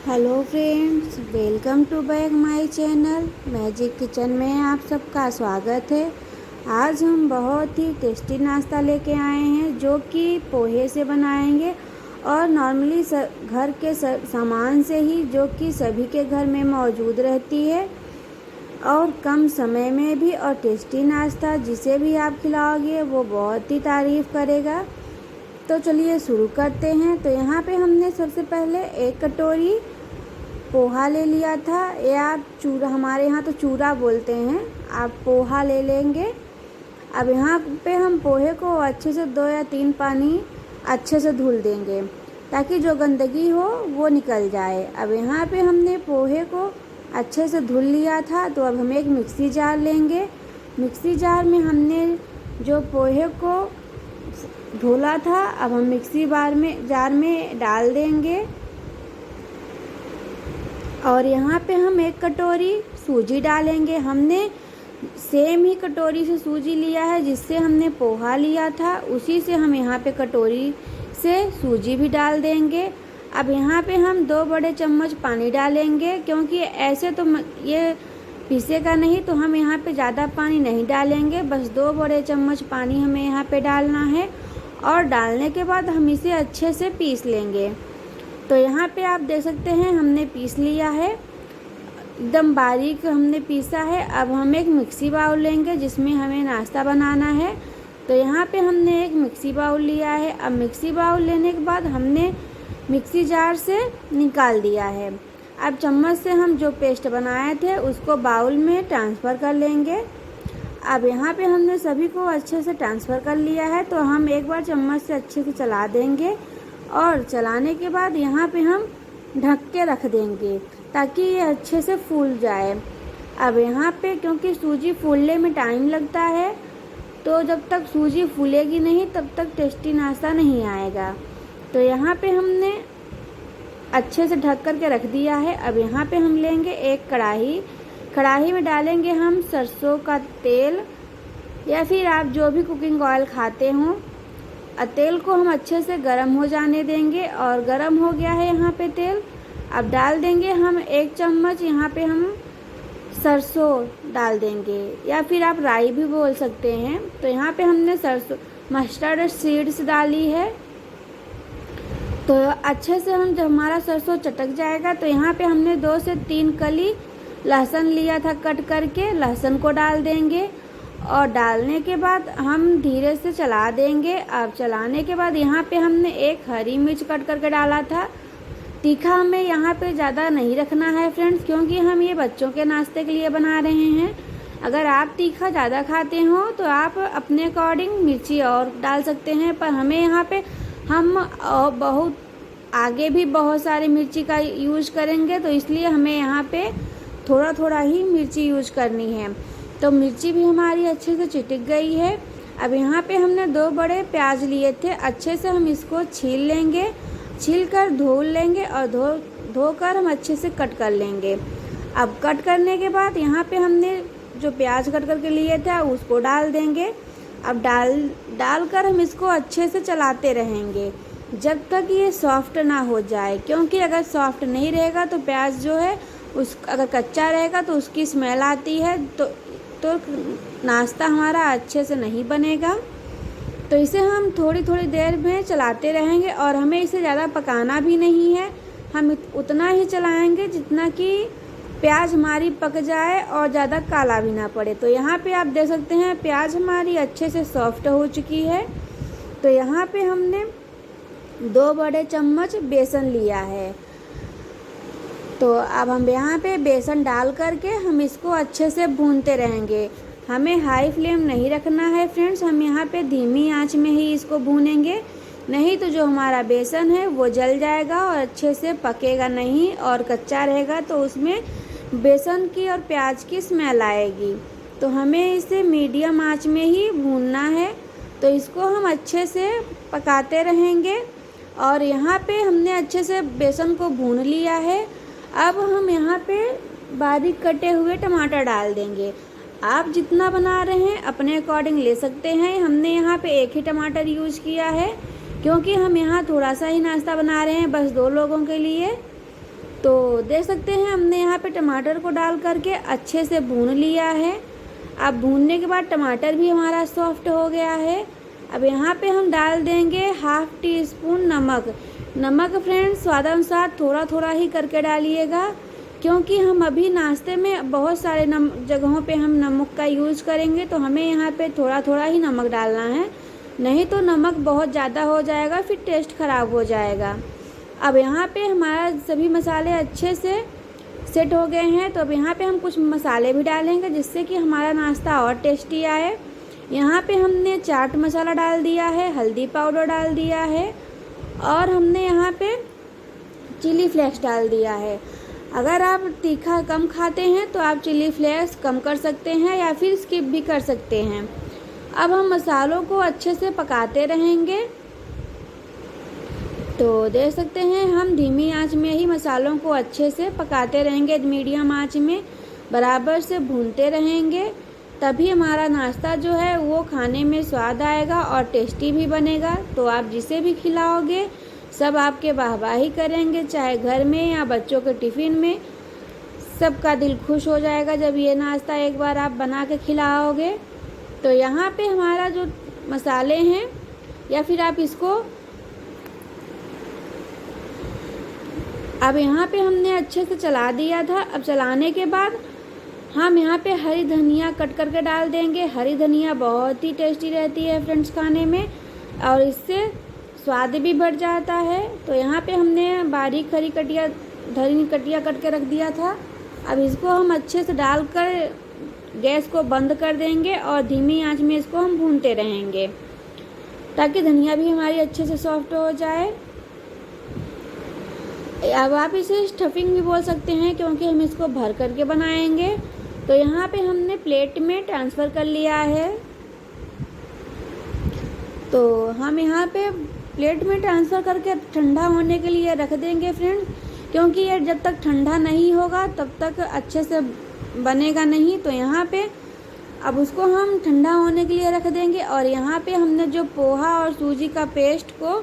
Hello friends, welcome to back my channel magic kitchen में आप सबका स्वागत है। आज हम बहुत ही टेस्टी नाश्ता लेके आए हैं जो कि पोहे से बनाएंगे और नॉर्मली घर के सामान से ही, जो कि सभी के घर में मौजूद रहती है और कम समय में भी। और टेस्टी नाश्ता जिसे भी आप खिलाओगे वो बहुत ही तारीफ़ करेगा। तो चलिए शुरू करते हैं। तो यहाँ पे हमने सबसे पहले 1 कटोरी पोहा ले लिया था, या चूरा, हमारे यहाँ तो चूरा बोलते हैं, आप पोहा ले लेंगे। अब यहाँ पे हम पोहे को अच्छे से 2 या 3 पानी अच्छे से धुल देंगे ताकि जो गंदगी हो वो निकल जाए। अब यहाँ पे हमने पोहे को अच्छे से धुल लिया था, तो अब हम एक मिक्सी जार लेंगे। मिक्सी जार में हमने जो पोहे को धुला था, अब हम मिक्सी जार में डाल देंगे। और यहाँ पे हम 1 कटोरी सूजी डालेंगे। हमने सेम ही कटोरी से सूजी लिया है जिससे हमने पोहा लिया था, उसी से हम यहाँ पे कटोरी से सूजी भी डाल देंगे। अब यहाँ पे हम 2 बड़े चम्मच पानी डालेंगे, क्योंकि ऐसे तो ये पीसेगा नहीं, तो हम यहाँ पे ज़्यादा पानी नहीं डालेंगे, बस 2 बड़े चम्मच पानी हमें यहाँ पे डालना है। और डालने के बाद हम इसे अच्छे से पीस लेंगे। तो यहाँ पे आप देख सकते हैं हमने पीस लिया है, एकदम बारीक हमने पीसा है। अब हम एक मिक्सी बाउल लेंगे जिसमें हमें नाश्ता बनाना है। तो यहाँ पे हमने एक मिक्सी बाउल लिया है। अब मिक्सी बाउल लेने के बाद हमने मिक्सी जार से निकाल दिया है। अब चम्मच से हम जो पेस्ट बनाए थे उसको बाउल में ट्रांसफ़र कर लेंगे। अब यहाँ पे हमने सभी को अच्छे से ट्रांसफ़र कर लिया है, तो हम एक बार चम्मच से अच्छे से चला देंगे। और चलाने के बाद यहाँ पे हम ढक के रख देंगे ताकि ये अच्छे से फूल जाए। अब यहाँ पे क्योंकि सूजी फूलने में टाइम लगता है, तो जब तक सूजी फूलेगी नहीं तब तक टेस्टी नाश्ता नहीं आएगा। तो यहाँ पे हमने अच्छे से ढक कर के रख दिया है। अब यहाँ पे हम लेंगे एक कढ़ाई में डालेंगे हम सरसों का तेल, या फिर आप जो भी कुकिंग ऑयल खाते हों। तेल को हम अच्छे से गर्म हो जाने देंगे। और गर्म हो गया है यहाँ पे तेल। अब डाल देंगे हम 1 चम्मच, यहाँ पे हम सरसों डाल देंगे, या फिर आप राई भी बोल सकते हैं। तो यहाँ पे हमने सरसों मस्टर्ड सीड्स डाली है। तो अच्छे से हम, जब हमारा सरसों चटक जाएगा, तो यहाँ पे हमने 2 से 3 कली लहसुन लिया था कट करके, लहसुन को डाल देंगे। और डालने के बाद हम धीरे से चला देंगे। अब चलाने के बाद यहाँ पे हमने 1 हरी मिर्च कट करके डाला था। तीखा हमें यहाँ पे ज़्यादा नहीं रखना है फ्रेंड्स, क्योंकि हम ये बच्चों के नाश्ते के लिए बना रहे हैं। अगर आप तीखा ज़्यादा खाते हो तो आप अपने अकॉर्डिंग मिर्ची और डाल सकते हैं, पर हमें यहाँ पे हम बहुत आगे भी बहुत सारी मिर्ची का यूज करेंगे, तो इसलिए हमें यहाँ पे थोड़ा थोड़ा ही मिर्ची यूज करनी है। तो मिर्ची भी हमारी अच्छे से चिटक गई है। अब यहाँ पे हमने 2 बड़े प्याज लिए थे, अच्छे से हम इसको छील लेंगे, छील कर धो लेंगे और धोकर हम अच्छे से कट कर लेंगे। अब कट करने के बाद यहाँ पे हमने जो प्याज कट करके लिए थे उसको डाल देंगे। अब डालकर हम इसको अच्छे से चलाते रहेंगे जब तक ये सॉफ्ट ना हो जाए, क्योंकि अगर सॉफ्ट नहीं रहेगा तो प्याज जो है अगर कच्चा रहेगा तो उसकी स्मेल आती है, तो नाश्ता हमारा अच्छे से नहीं बनेगा। तो इसे हम थोड़ी थोड़ी देर में चलाते रहेंगे, और हमें इसे ज़्यादा पकाना भी नहीं है। हम उतना ही चलाएंगे जितना कि प्याज हमारी पक जाए और ज़्यादा काला भी ना पड़े। तो यहाँ पे आप देख सकते हैं प्याज हमारी अच्छे से सॉफ्ट हो चुकी है। तो यहाँ पे हमने 2 बड़े चम्मच बेसन लिया है। तो अब हम यहाँ पे बेसन डाल करके हम इसको अच्छे से भूनते रहेंगे। हमें हाई फ्लेम नहीं रखना है फ्रेंड्स, हम यहाँ पे धीमी आंच में ही इसको भूनेंगे, नहीं तो जो हमारा बेसन है वो जल जाएगा और अच्छे से पकेगा नहीं, और कच्चा रहेगा तो उसमें बेसन की और प्याज की स्मेल आएगी। तो हमें इसे मीडियम आंच में ही भूनना है। तो इसको हम अच्छे से पकाते रहेंगे। और यहाँ पे हमने अच्छे से बेसन को भून लिया है। अब हम यहाँ पे बारीक कटे हुए टमाटर डाल देंगे। आप जितना बना रहे हैं अपने अकॉर्डिंग ले सकते हैं। हमने यहाँ पे 1 ही टमाटर यूज़ किया है, क्योंकि हम यहाँ थोड़ा सा ही नाश्ता बना रहे हैं, बस 2 लोगों के लिए। तो देख सकते हैं हमने यहाँ पे टमाटर को डाल करके अच्छे से भून लिया है। अब भूनने के बाद टमाटर भी हमारा सॉफ्ट हो गया है। अब यहाँ पे हम डाल देंगे 1/2 टीस्पून नमक। नमक फ्रेंड्स स्वादानुसार थोड़ा थोड़ा ही करके डालिएगा, क्योंकि हम अभी नाश्ते में बहुत सारे जगहों पे हम नमक का यूज़ करेंगे, तो हमें यहाँ पे थोड़ा थोड़ा ही नमक डालना है, नहीं तो नमक बहुत ज़्यादा हो जाएगा, फिर टेस्ट ख़राब हो जाएगा। अब यहाँ पे हमारा सभी मसाले अच्छे से सेट हो गए हैं, तो अब यहाँ पे हम कुछ मसाले भी डालेंगे जिससे कि हमारा नाश्ता और टेस्टी आए। यहाँ पे हमने चाट मसाला डाल दिया है, हल्दी पाउडर डाल दिया है और हमने यहाँ पे चिली फ्लेक्स डाल दिया है। अगर आप तीखा कम खाते हैं तो आप चिली फ्लेक्स कम कर सकते हैं या फिर स्किप भी कर सकते हैं। अब हम मसालों को अच्छे से पकाते रहेंगे। तो देख सकते हैं हम धीमी आंच में ही मसालों को अच्छे से पकाते रहेंगे, मीडियम आंच में बराबर से भूनते रहेंगे, तभी हमारा नाश्ता जो है वो खाने में स्वाद आएगा और टेस्टी भी बनेगा। तो आप जिसे भी खिलाओगे सब आपके वाहवाही करेंगे, चाहे घर में या बच्चों के टिफ़िन में, सबका दिल खुश हो जाएगा जब ये नाश्ता एक बार आप बना के खिलाओगे। तो यहाँ पे हमारा जो मसाले हैं, या फिर आप इसको अब यहाँ पे हमने अच्छे से चला दिया था। अब चलाने के बाद हम यहाँ पे हरी धनिया कट करके डाल देंगे। हरी धनिया बहुत ही टेस्टी रहती है फ्रेंड्स खाने में, और इससे स्वाद भी बढ़ जाता है। तो यहाँ पे हमने बारीक हरी कटिया कट के रख दिया था। अब इसको हम अच्छे से डालकर गैस को बंद कर देंगे और धीमी आंच में इसको हम भूनते रहेंगे, ताकि धनिया भी हमारी अच्छे से सॉफ्ट हो जाए। अब आप इसे स्टफिंग भी बोल सकते हैं, क्योंकि हम इसको भर करके बनाएंगे। तो यहाँ पे हमने प्लेट में ट्रांसफ़र कर लिया है। तो हम यहाँ पे प्लेट में ट्रांसफ़र करके ठंडा होने के लिए रख देंगे फ्रेंड्स, क्योंकि ये जब तक ठंडा नहीं होगा तब तक अच्छे से बनेगा नहीं। तो यहाँ पे अब उसको हम ठंडा होने के लिए रख देंगे। और यहाँ पे हमने जो पोहा और सूजी का पेस्ट को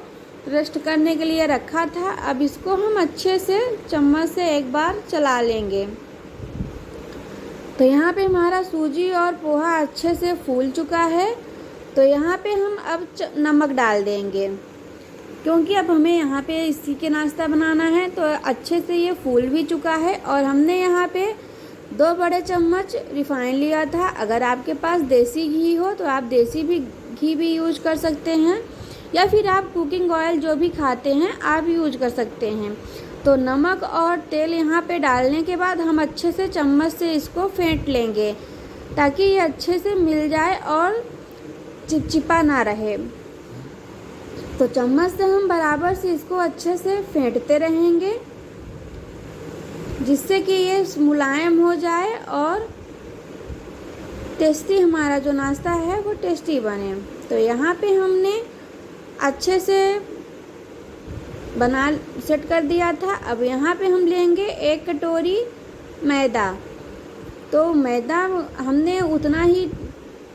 रेस्ट करने के लिए रखा था, अब इसको हम अच्छे से चम्मच से एक बार चला लेंगे। तो यहाँ पे हमारा सूजी और पोहा अच्छे से फूल चुका है। तो यहाँ पे हम अब नमक डाल देंगे, क्योंकि अब हमें यहाँ पे इसी के नाश्ता बनाना है। तो अच्छे से ये फूल भी चुका है। और हमने यहाँ पे 2 बड़े चम्मच रिफाइन लिया था। अगर आपके पास देसी घी हो तो आप देसी घी भी यूज कर सकते हैं, या फिर आप कुकिंग ऑयल जो भी खाते हैं आप यूज कर सकते हैं। तो नमक और तेल यहाँ पे डालने के बाद हम अच्छे से चम्मच से इसको फेंट लेंगे, ताकि ये अच्छे से मिल जाए और चिपचिपा ना रहे। तो चम्मच से हम बराबर से इसको अच्छे से फेंटते रहेंगे, जिससे कि ये मुलायम हो जाए और टेस्टी हमारा जो नाश्ता है वो टेस्टी बने। तो यहाँ पे हमने अच्छे से बना सेट कर दिया था। अब यहाँ पे हम लेंगे 1 कटोरी मैदा। तो मैदा हमने उतना ही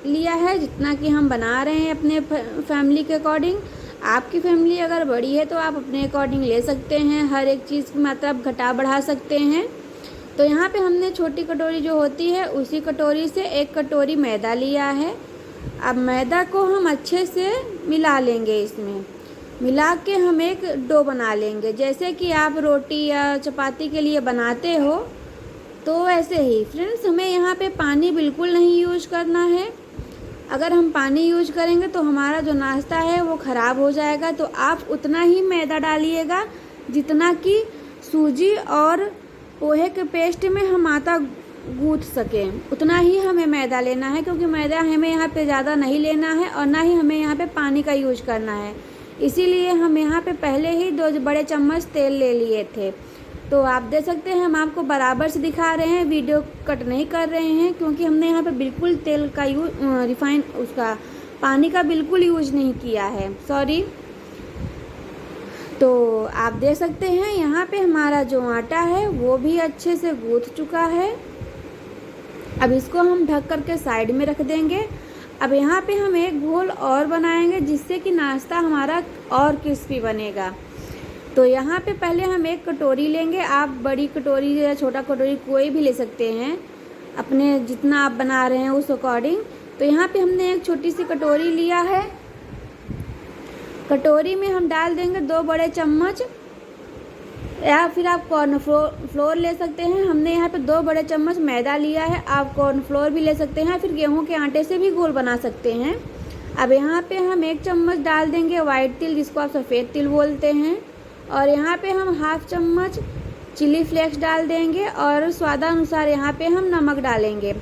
लिया है जितना कि हम बना रहे हैं अपने फैमिली के अकॉर्डिंग। आपकी फैमिली अगर बड़ी है तो आप अपने अकॉर्डिंग ले सकते हैं, हर एक चीज़ की मात्रा आप घटा बढ़ा सकते हैं। तो यहाँ पे हमने छोटी कटोरी जो होती है उसी कटोरी से 1 कटोरी मैदा लिया है। अब मैदा को हम अच्छे से मिला लेंगे, इसमें मिला के हम एक डो बना लेंगे, जैसे कि आप रोटी या चपाती के लिए बनाते हो। तो वैसे ही फ्रेंड्स हमें यहाँ पे पानी बिल्कुल नहीं यूज करना है। अगर हम पानी यूज करेंगे तो हमारा जो नाश्ता है वो ख़राब हो जाएगा। तो आप उतना ही मैदा डालिएगा जितना कि सूजी और पोहे के पेस्ट में हम आटा गूँथ सकें, उतना ही हमें मैदा लेना है, क्योंकि मैदा हमें यहाँ पे ज़्यादा नहीं लेना है और ना ही हमें यहाँ पे पानी का यूज करना है। इसीलिए हम यहाँ पे पहले ही 2 बड़े चम्मच तेल ले लिए थे। तो आप देख सकते हैं हम आपको बराबर से दिखा रहे हैं, वीडियो कट नहीं कर रहे हैं, क्योंकि हमने यहाँ पे बिल्कुल तेल का रिफाइन उसका पानी का बिल्कुल यूज नहीं किया है, सॉरी। तो आप देख सकते हैं यहाँ पे हमारा जो आटा है वो भी अच्छे से गूँथ चुका है। अब इसको हम ढक करके साइड में रख देंगे। अब यहाँ पे हम एक घोल और बनाएंगे, जिससे कि नाश्ता हमारा और क्रिस्पी बनेगा। तो यहाँ पे पहले हम एक कटोरी लेंगे। आप बड़ी कटोरी या छोटा कटोरी कोई भी ले सकते हैं, अपने जितना आप बना रहे हैं उस अकॉर्डिंग। तो यहाँ पे हमने एक छोटी सी कटोरी लिया है। कटोरी में हम डाल देंगे 2 बड़े चम्मच, या फिर आप कॉर्नफ्लोर ले सकते हैं। हमने यहाँ पे 2 बड़े चम्मच मैदा लिया है। आप कॉर्नफ्लोर भी ले सकते हैं, फिर गेहूं के आटे से भी घोल बना सकते हैं। अब यहाँ पे हम 1 चम्मच डाल देंगे वाइट तिल, जिसको आप सफ़ेद तिल बोलते हैं। और यहाँ पे हम 1/2 चम्मच चिली फ्लेक्स डाल देंगे और स्वादानुसार यहाँ पे हम नमक डालेंगे।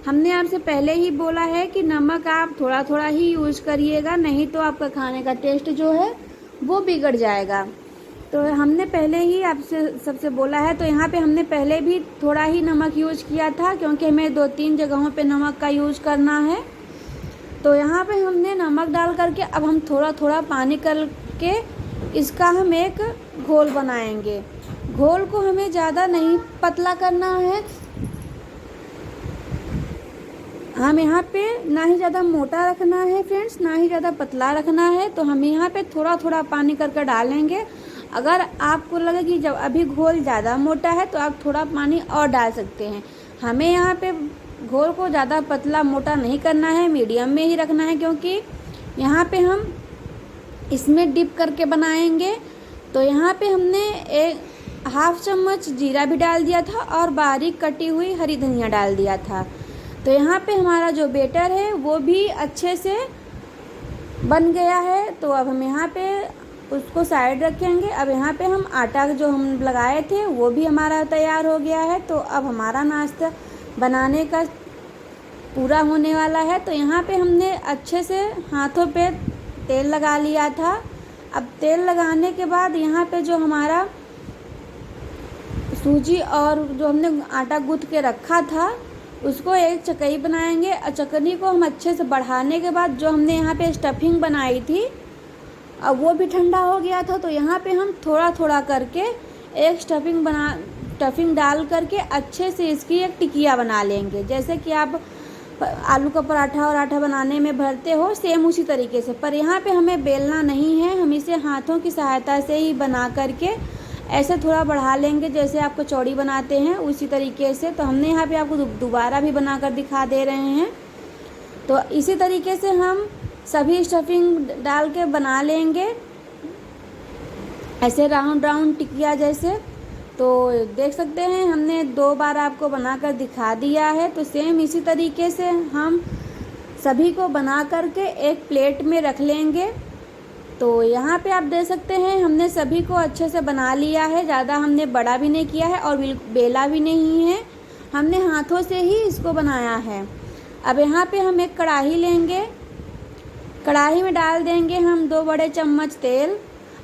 हमने आपसे पहले ही बोला है कि नमक आप थोड़ा थोड़ा ही यूज़ करिएगा, नहीं तो आपका खाने का टेस्ट जो है वो बिगड़ जाएगा। तो हमने पहले ही आपसे सबसे बोला है। तो यहाँ पे हमने पहले भी थोड़ा ही नमक यूज़ किया था, क्योंकि हमें 2-3 जगहों पे नमक का यूज़ करना है। तो यहाँ पे हमने नमक डाल करके अब हम थोड़ा थोड़ा पानी करके इसका हम एक घोल बनाएंगे। घोल को हमें ज़्यादा नहीं पतला करना है, हम यहाँ पे ना ही ज़्यादा मोटा रखना है फ्रेंड्स, ना ही ज़्यादा पतला रखना है। तो हम यहाँ पे थोड़ा थोड़ा पानी करके डालेंगे। अगर आपको लगे कि जब अभी घोल ज़्यादा मोटा है तो आप थोड़ा पानी और डाल सकते हैं। हमें यहाँ पे घोल को ज़्यादा पतला मोटा नहीं करना है, मीडियम में ही रखना है, क्योंकि यहाँ पे हम इसमें डिप करके बनाएंगे। तो यहाँ पे हमने 1/2 चम्मच जीरा भी डाल दिया था और बारीक कटी हुई हरी धनिया डाल दिया था। तो यहाँ पे हमारा जो बेटर है वो भी अच्छे से बन गया है। तो अब हम यहाँ पे उसको साइड रखेंगे। अब यहाँ पे हम आटा जो हम लगाए थे वो भी हमारा तैयार हो गया है। तो अब हमारा नाश्ता बनाने का पूरा होने वाला है। तो यहाँ पे हमने अच्छे से हाथों पे तेल लगा लिया था। अब तेल लगाने के बाद यहाँ पे जो हमारा सूजी और जो हमने आटा गूँथ के रखा था उसको एक चकई बनाएंगे। और चकनी को हम अच्छे से बढ़ाने के बाद जो हमने यहाँ पे स्टफिंग बनाई थी अब वो भी ठंडा हो गया था। तो यहाँ पे हम थोड़ा थोड़ा करके एक स्टफिंग डाल करके अच्छे से इसकी एक टिकिया बना लेंगे। जैसे कि आप आलू का पराठा और आटा बनाने में भरते हो, सेम उसी तरीके से। पर यहाँ पे हमें बेलना नहीं है, हम इसे हाथों की सहायता से ही बना करके ऐसे थोड़ा बढ़ा लेंगे, जैसे आप कचौड़ी बनाते हैं उसी तरीके से। तो हमने यहाँ पे आपको दोबारा भी बना कर दिखा दे रहे हैं। तो इसी तरीके से हम सभी स्टफिंग डाल के बना लेंगे, ऐसे राउंड राउंड टिकिया जैसे। तो देख सकते हैं हमने 2 बार आपको बनाकर दिखा दिया है। तो सेम इसी तरीके से हम सभी को बना करके एक प्लेट में रख लेंगे। तो यहाँ पे आप देख सकते हैं हमने सभी को अच्छे से बना लिया है, ज़्यादा हमने बड़ा भी नहीं किया है और बेला भी नहीं है, हमने हाथों से ही इसको बनाया है। अब यहाँ पे हम एक कढ़ाई लेंगे, कढ़ाई में डाल देंगे हम 2 बड़े चम्मच तेल।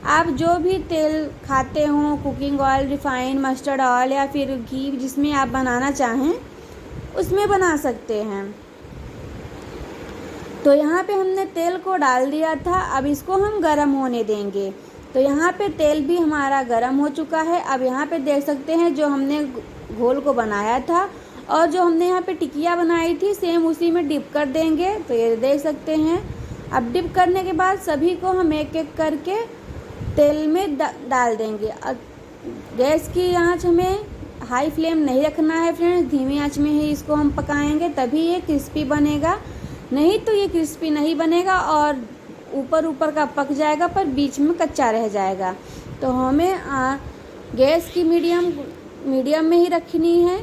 आप जो भी तेल खाते हों, cooking oil, refined, mustard oil या फिर घी, जिसमें आप बनाना चाहें उसमें बना सकते हैं। तो यहाँ पे हमने तेल को डाल दिया था, अब इसको हम गरम होने देंगे। तो यहाँ पे तेल भी हमारा गरम हो चुका है। अब यहाँ पे देख सकते हैं जो हमने घोल को बनाया था और जो हमने यहाँ पे टिकिया बनाई थी सेम उसी में डिप कर देंगे। तो ये देख सकते हैं। अब डिप करने के बाद सभी को हम एक एक करके तेल में डाल देंगे। और गैस की आंच हमें हाई फ्लेम नहीं रखना है फ्रेंड्स, धीमी आंच में ही इसको हम पकाएंगे, तभी ये क्रिस्पी बनेगा। नहीं तो ये क्रिस्पी नहीं बनेगा और ऊपर ऊपर का पक जाएगा पर बीच में कच्चा रह जाएगा। तो हमें गैस की मीडियम में ही रखनी है।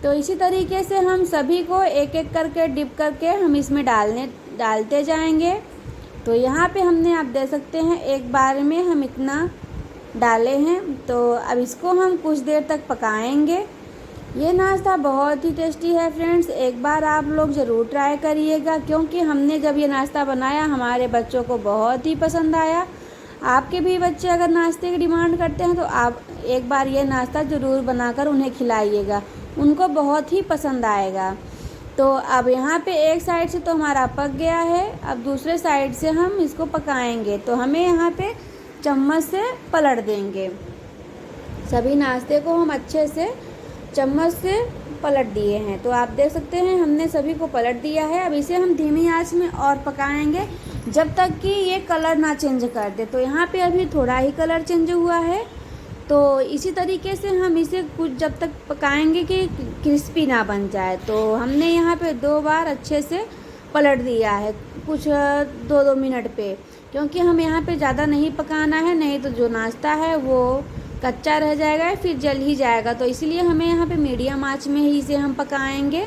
तो इसी तरीके से हम सभी को एक एक करके डिप करके हम इसमें डालते जाएंगे। तो यहाँ पे हमने आप देख सकते हैं एक बार में हम इतना डाले हैं। तो अब इसको हम कुछ देर तक पकाएंगे। ये नाश्ता बहुत ही टेस्टी है फ्रेंड्स, एक बार आप लोग ज़रूर ट्राई करिएगा, क्योंकि हमने जब ये नाश्ता बनाया हमारे बच्चों को बहुत ही पसंद आया। आपके भी बच्चे अगर नाश्ते की डिमांड करते हैं तो आप एक बार ये नाश्ता ज़रूर बनाकर उन्हें खिलाइएगा, उनको बहुत ही पसंद आएगा। तो अब यहाँ पे एक साइड से तो हमारा पक गया है, अब दूसरे साइड से हम इसको पकाएंगे। तो हमें यहाँ पे चम्मच से पलट देंगे। सभी नाश्ते को हम अच्छे से चम्मच से पलट दिए हैं। तो आप देख सकते हैं हमने सभी को पलट दिया है। अब इसे हम धीमी आंच में और पकाएंगे जब तक कि ये कलर ना चेंज कर दे। तो यहाँ पे अभी थोड़ा ही कलर चेंज हुआ है। तो इसी तरीके से हम इसे कुछ जब तक पकाएंगे कि क्रिस्पी ना बन जाए। तो हमने यहाँ पे 2 बार अच्छे से पलट दिया है, कुछ 2-2 मिनट पे, क्योंकि हम यहाँ पे ज़्यादा नहीं पकाना है, नहीं तो जो नाश्ता है वो कच्चा रह जाएगा, फिर जल ही जाएगा। तो इसलिए हमें यहाँ पे मीडियम आंच में ही इसे हम पकाएंगे।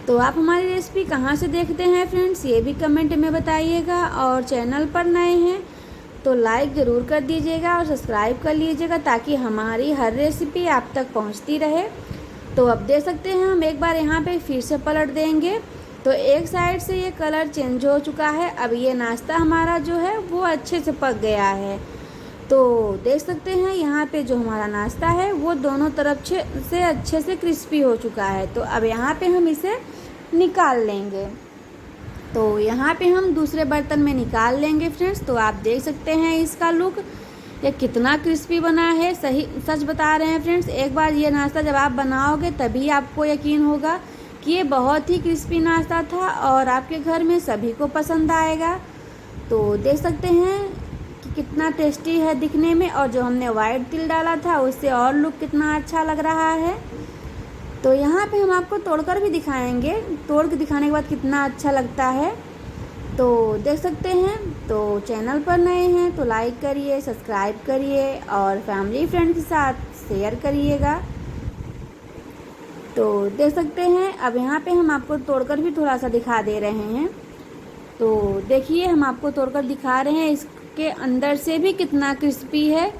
तो आप हमारी रेसिपी कहाँ से देखते हैं फ्रेंड्स, ये भी कमेंट में बताइएगा। और चैनल पर नए हैं तो लाइक ज़रूर कर दीजिएगा और सब्सक्राइब कर लीजिएगा, ताकि हमारी हर रेसिपी आप तक पहुँचती रहे। तो अब देख सकते हैं हम एक बार यहाँ पे फिर से पलट देंगे। तो एक साइड से ये कलर चेंज हो चुका है। अब ये नाश्ता हमारा जो है वो अच्छे से पक गया है। तो देख सकते हैं यहाँ पे जो हमारा नाश्ता है वो दोनों तरफ से अच्छे से क्रिस्पी हो चुका है। तो अब यहाँ पे हम इसे निकाल लेंगे। तो यहाँ पे हम दूसरे बर्तन में निकाल लेंगे फ्रेंड्स। तो आप देख सकते हैं इसका लुक, ये कितना क्रिस्पी बना है। सही सच बता रहे हैं फ्रेंड्स, एक बार ये नाश्ता जब आप बनाओगे तभी आपको यकीन होगा कि ये बहुत ही क्रिस्पी नाश्ता था और आपके घर में सभी को पसंद आएगा। तो देख सकते हैं कि कितना टेस्टी है दिखने में, और जो हमने वाइट तिल डाला था उससे और लुक कितना अच्छा लग रहा है। तो यहाँ पे हम आपको तोड़कर भी दिखाएंगे, तोड़ के दिखाने के बाद कितना अच्छा लगता है। तो देख सकते हैं। तो चैनल पर नए हैं तो लाइक करिए, सब्सक्राइब करिए और फैमिली फ्रेंड के साथ शेयर करिएगा। तो देख सकते हैं अब यहाँ पे हम आपको तोड़कर भी थोड़ा सा दिखा दे रहे हैं। तो देखिए हम आपको तोड़कर दिखा रहे हैं, इसके अंदर से भी कितना क्रिस्पी है।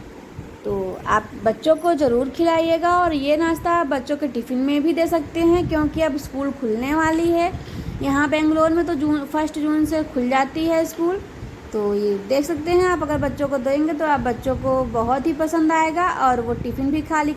तो आप बच्चों को ज़रूर खिलाइएगा, और ये नाश्ता आप बच्चों के टिफ़िन में भी दे सकते हैं, क्योंकि अब स्कूल खुलने वाली है। यहाँ बेंगलोर में तो 1 जून से खुल जाती है स्कूल। तो ये देख सकते हैं आप, अगर बच्चों को देंगे तो आप बच्चों को बहुत ही पसंद आएगा और वो टिफ़िन भी खाली